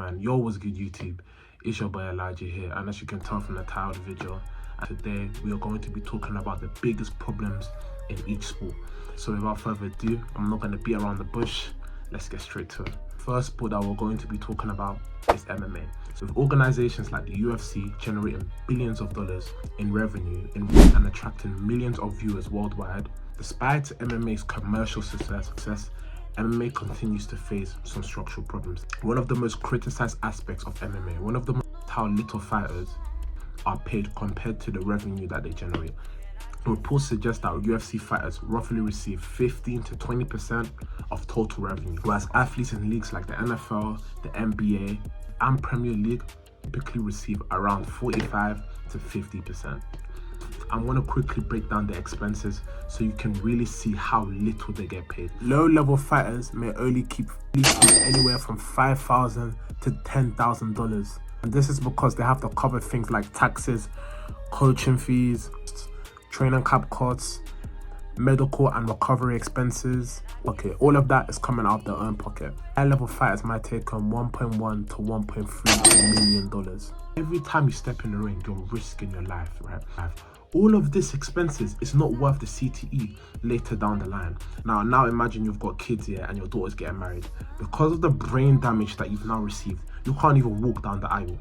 man? Yo, what's good YouTube? It's your boy Elijah here, and as you can tell from the title of the video, today we are going to be talking about the biggest problems in each sport. So without further ado, I'm not going to beat around the bush. Let's get straight to it. First sport that we're going to be talking about is MMA. So with organizations like the UFC generating billions of dollars in revenue and attracting millions of viewers worldwide, despite MMA's commercial success, MMA continues to face some structural problems. One of the most criticized aspects of MMA, one of them is how little fighters are paid compared to the revenue that they generate. Reports suggest that UFC fighters roughly receive 15 to 20% of total revenue, whereas athletes in leagues like the NFL, the NBA, and Premier League typically receive around 45 to 50%. I want to quickly break down the expenses so you can really see how little they get paid. Low-level fighters may only keep anywhere from $5,000 to $10,000, and this is because they have to cover things like taxes, coaching fees, training camp costs, medical and recovery expenses. Okay, all of that is coming out of their own pocket. High-level fighters might take on $1.1 to $1.3 million. Every time you step in the ring, you're risking your life, right? All of this expenses is not worth the CTE later down the line. Now imagine you've got kids here and your daughter's getting married. Because of the brain damage that you've now received, you can't even walk down the aisle.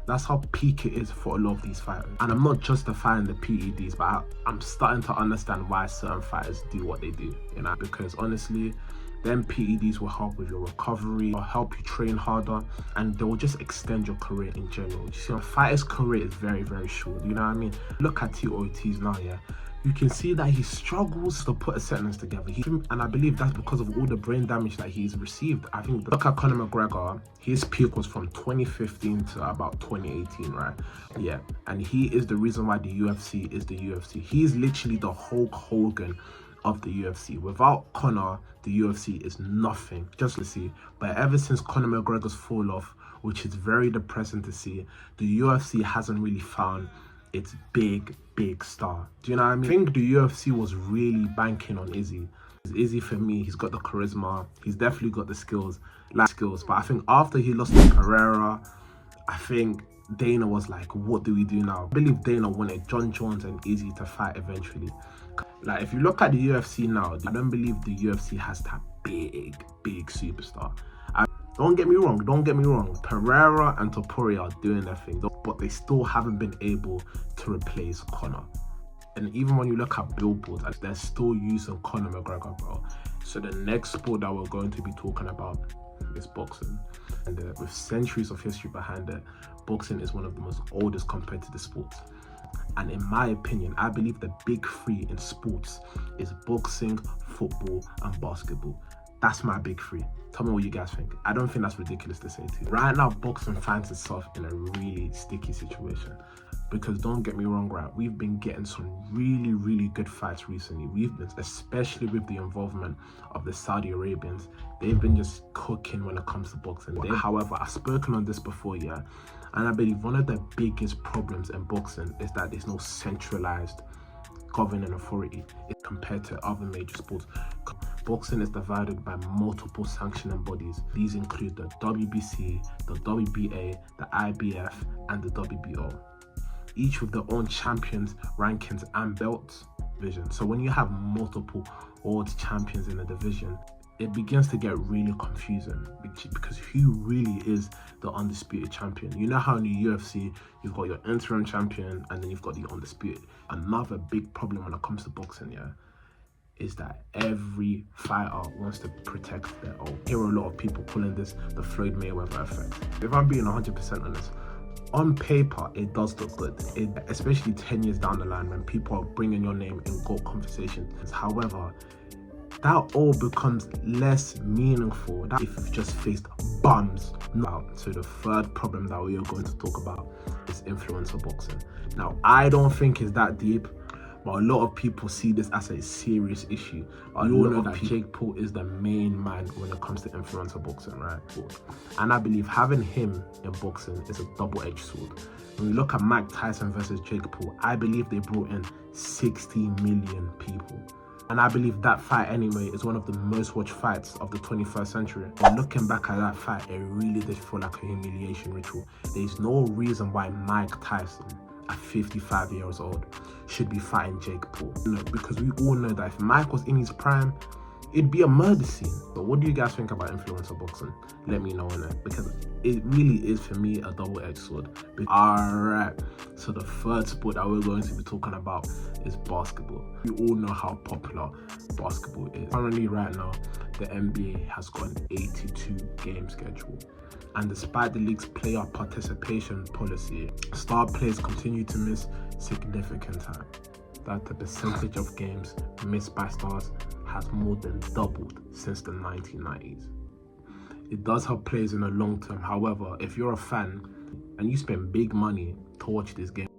That's how peak it is for a lot of these fighters. And I'm not justifying the PEDs, but I'm starting to understand why certain fighters do what they do, you know, because honestly, them PEDs will help with your recovery, will help you train harder, and they will just extend your career in general. You see, a fighter's career is very, very short, you know what I mean? Look at Tito Ortiz now, yeah? You can see that he struggles to put a sentence together. And I believe that's because of all the brain damage that he's received. I think, look at Conor McGregor. His peak was from 2015 to about 2018, right? Yeah, and he is the reason why the UFC is the UFC. He's literally the Hulk Hogan of the UFC. Without Conor, the UFC is nothing. Just to see. But ever since Conor McGregor's fall off, which is very depressing to see, the UFC hasn't really found its big star. Do you know what I mean? I think the UFC was really banking on Izzy. Izzy, for me, he's got the charisma. He's definitely got the skills. But I think after he lost to Pereira, I think Dana was like, what do we do now? I believe Dana wanted John Jones and Izzy to fight eventually. Like, if you look at the UFC now, I don't believe the UFC has that big superstar. Don't get me wrong, Pereira and Topuria are doing their thing, but they still haven't been able to replace Conor. And even when you look at billboards, they're still using Conor McGregor, bro. So the next sport that we're going to be talking about is boxing. And with centuries of history behind it, boxing is one of the most oldest competitive sports. And in my opinion, I believe the big three in sports is boxing, football, and basketball. That's my big three. Tell me what you guys think. I don't think that's ridiculous to say too. Right now, boxing finds itself in a really sticky situation. Because don't get me wrong, right? We've been getting some really good fights recently. Especially with the involvement of the Saudi Arabians. They've been just cooking when it comes to boxing. However, I've spoken on this before, yeah? And I believe one of the biggest problems in boxing is that there's no centralized governing authority compared to other major sports. Boxing is divided by multiple sanctioning bodies. These include the WBC, the WBA, the IBF, and the WBO. Each with their own champions, rankings, and belts division. So when you have multiple world champions in a division, it begins to get really confusing because who really is the undisputed champion? You know how in the UFC, you've got your interim champion and then you've got the undisputed. Another big problem when it comes to boxing, yeah, is that every fighter wants to protect their own. I hear a lot of people calling this the Floyd Mayweather effect. If I'm being 100% honest, on paper, it does look good, especially 10 years down the line when people are bringing your name in GOAT conversations. However, that all becomes less meaningful if you've just faced bums. Now, so the third problem that we are going to talk about is influencer boxing. Now, I don't think it's that deep, but a lot of people see this as a serious issue. You all know that Jake Paul is the main man when it comes to influencer boxing, right? And I believe having him in boxing is a double-edged sword. When you look at Mike Tyson versus Jake Paul, I believe they brought in 60 million people. And I believe that fight anyway is one of the most watched fights of the 21st century. But looking back at that fight, it really did feel like a humiliation ritual. There's no reason why Mike Tyson, at 55 years old, should be fighting Jake Paul. Because we all know that if Mike was in his prime, it'd be a murder scene. But what do you guys think about influencer boxing? Let me know in it, because it really is for me a double-edged sword. Alright, so the third sport that we're going to be talking about is basketball. We all know how popular basketball is. Currently right now, the NBA has got an 82-game schedule. And despite the league's player participation policy, star players continue to miss significant time. That the percentage of games missed by stars has more than doubled since the 1990s. It does help players in the long term. However, if you're a fan and you spend big money to watch this game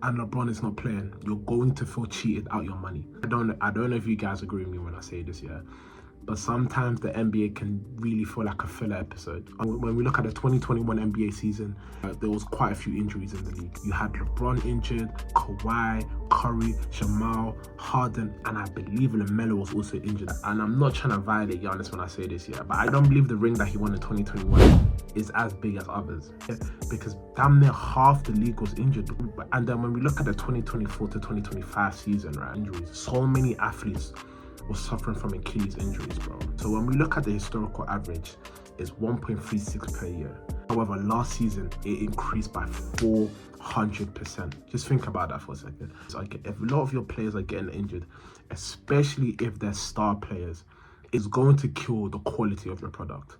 and LeBron is not playing, you're going to feel cheated out your money. I don't know if you guys agree with me when I say this, yeah. But sometimes the NBA can really feel like a filler episode. When we look at the 2021 NBA season, there was quite a few injuries in the league. You had LeBron injured, Kawhi, Curry, Jamal, Harden, and I believe LaMelo was also injured. And I'm not trying to violate Giannis when I say this, yeah, but I don't believe the ring that he won in 2021 is as big as others, yeah, because damn near half the league was injured. And then when we look at the 2024 to 2025 season, right, injuries, so many athletes was suffering from Achilles injuries, bro. So when we look at the historical average, it's 1.36 per year. However, last season, it increased by 400%. Just think about that for a second. So if a lot of your players are getting injured, especially if they're star players, it's going to kill the quality of your product.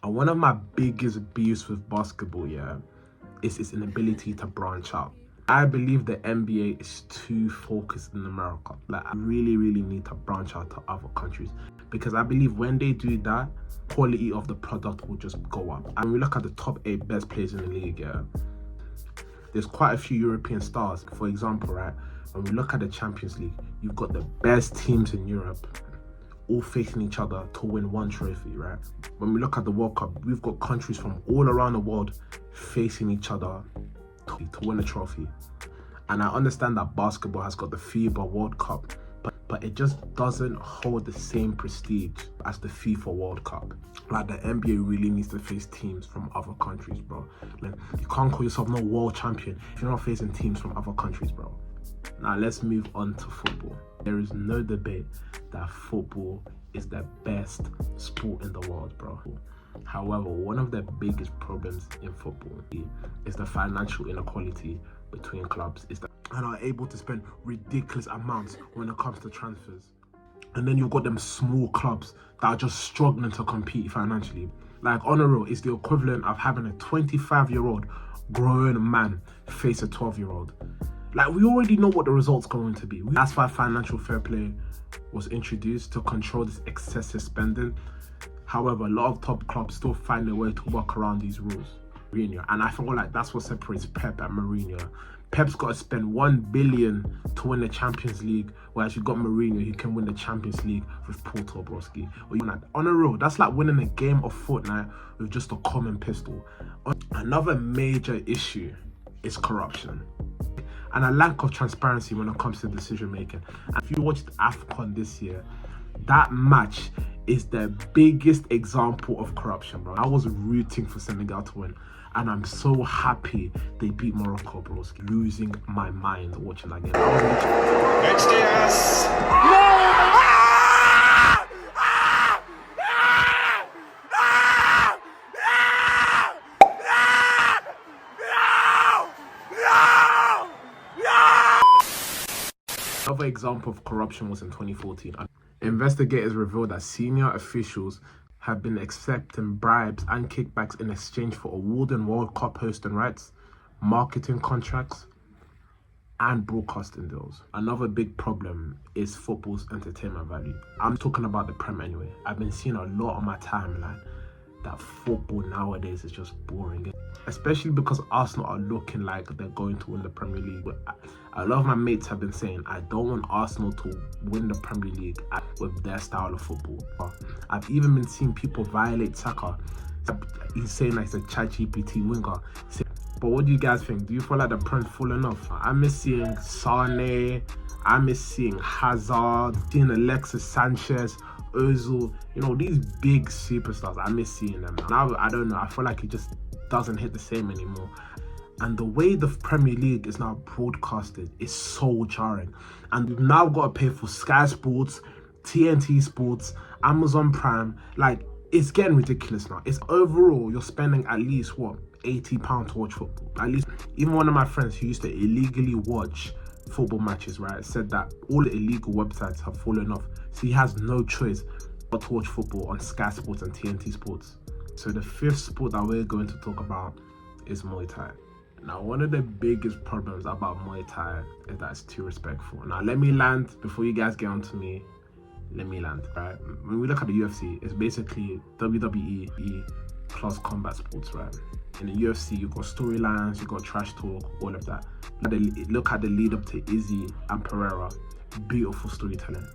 And one of my biggest beefs with basketball, yeah, is its inability to branch out. I believe the NBA is too focused in America. Like, I really need to branch out to other countries, because I believe when they do that, quality of the product will just go up. And we look at the top 8 best players in the league, yeah, there's quite a few European stars. For example, right, when we look at the Champions League, you've got the best teams in Europe all facing each other to win one trophy, right? When we look at the World Cup, we've got countries from all around the world facing each other to win a trophy. And I understand that basketball has got the FIBA World Cup, but it just doesn't hold the same prestige as the FIFA World Cup. Like, the NBA really needs to face teams from other countries, bro. Like, you can't call yourself no world champion if you're not facing teams from other countries, bro. Now let's move on to football. There is no debate that football is the best sport in the world, bro. However, one of the biggest problems in football is the financial inequality between clubs, and are able to spend ridiculous amounts when it comes to transfers. And then you've got them small clubs that are just struggling to compete financially. Like, on a real, it's the equivalent of having a 25-year-old grown man face a 12-year-old. Like, we already know what the result's going to be. That's why financial fair play was introduced, to control this excessive spending. However, a lot of top clubs still find a way to work around these rules. Mourinho, and I feel like that's what separates Pep and Mourinho. Pep's got to spend $1 billion to win the Champions League, whereas you got Mourinho, who can win the Champions League with Porto Broski. On a real, that's like winning a game of Fortnite with just a common pistol. Another major issue is corruption and a lack of transparency when it comes to decision making. And if you watched AFCON this year, that match is the biggest example of corruption, bro. I was rooting for Senegal to win, and I'm so happy they beat Morocco, bro. Losing my mind watching that game. It's Diaz. Another example of corruption was in 2014. Investigators revealed that senior officials have been accepting bribes and kickbacks in exchange for awarding World Cup hosting rights, marketing contracts, and broadcasting deals. Another big problem is football's entertainment value. I'm talking about the Prem anyway. I've been seeing a lot on my timeline that football nowadays is just boring, especially because Arsenal are looking like they're going to win the Premier League. But a lot of my mates have been saying, I don't want Arsenal to win the Premier League with their style of football. I've even been seeing people violate Saka. He's saying like he's a ChatGPT winger. But what do you guys think? Do you feel like the Prem's falling off? I miss seeing Sane, I miss seeing Hazard, seeing Alexis Sanchez, Ozil, you know, these big superstars. I miss seeing them. Now, I don't know, I feel like it just doesn't hit the same anymore. And the way the Premier League is now broadcasted is so jarring. And we've now got to pay for Sky Sports, TNT Sports, Amazon Prime. Like, it's getting ridiculous now. It's overall, you're spending at least, what, £80 to watch football. At least, even one of my friends who used to illegally watch football matches, right, said that all the illegal websites have fallen off. So he has no choice but to watch football on Sky Sports and TNT Sports. So the fifth sport that we're going to talk about is Muay Thai. Now, one of the biggest problems about Muay Thai is that it's too respectful. Now, let me land before you guys get onto me. Let me land, right? When we look at the UFC, it's basically WWE plus combat sports, right? In the UFC, you've got storylines, you've got trash talk, all of that. Look at the lead up to Izzy and Pereira. Beautiful storytelling.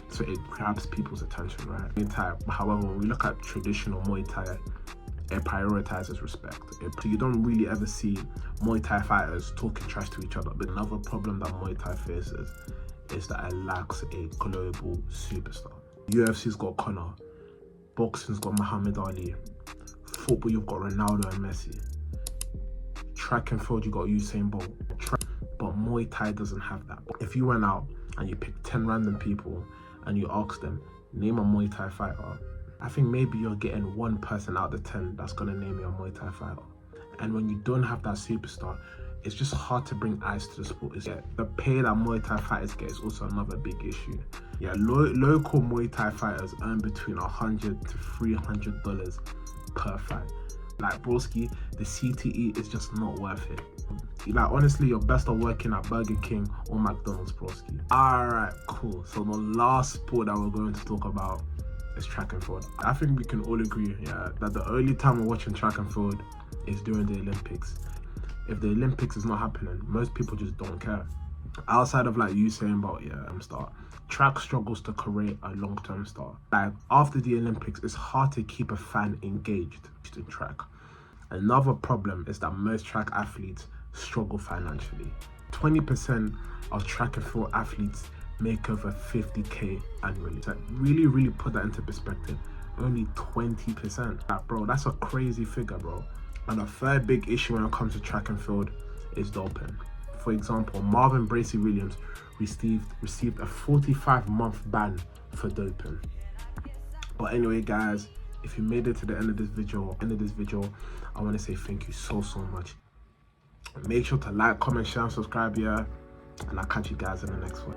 So it grabs people's attention, right? Muay Thai, however, when we look at traditional Muay Thai, it prioritizes respect. So you don't really ever see Muay Thai fighters talking trash to each other. But another problem that Muay Thai faces is that it lacks a global superstar. UFC's got Conor, boxing's got Muhammad Ali, football you've got Ronaldo and Messi, track and field you got Usain Bolt, but Muay Thai doesn't have that. If you went out and you picked 10 random people and you asked them, name a Muay Thai fighter, I think maybe you're getting one person out of the 10 that's gonna name you a Muay Thai fighter. And when you don't have that superstar, it's just hard to bring eyes to the sport. The pay that Muay Thai fighters get is also another big issue. Yeah, local Muay Thai fighters earn between $100 to $300 per fight. Like, broski, the CTE is just not worth it. Like, honestly, you're best off working at Burger King or McDonald's, broski. Alright, cool. So the last sport that we're going to talk about is track and field. I think we can all agree, yeah, that the only time we're watching track and field is during the Olympics. If the Olympics is not happening, most people just don't care. Outside of like Usain Bolt, track struggles to create a long-term star. Like, after the Olympics, it's hard to keep a fan engaged in track. Another problem is that most track athletes struggle financially. 20% of track and field athletes make over 50k annually. So really put that into perspective. Only 20%. Like, bro, that's a crazy figure, bro. And a third big issue when it comes to track and field is doping. For example, Marvin Bracey Williams received a 45-month ban for doping. But anyway, guys, if you made it to the end of this video, I want to say thank you so much. Make sure to like, comment, share, and subscribe, and I'll catch you guys in the next one.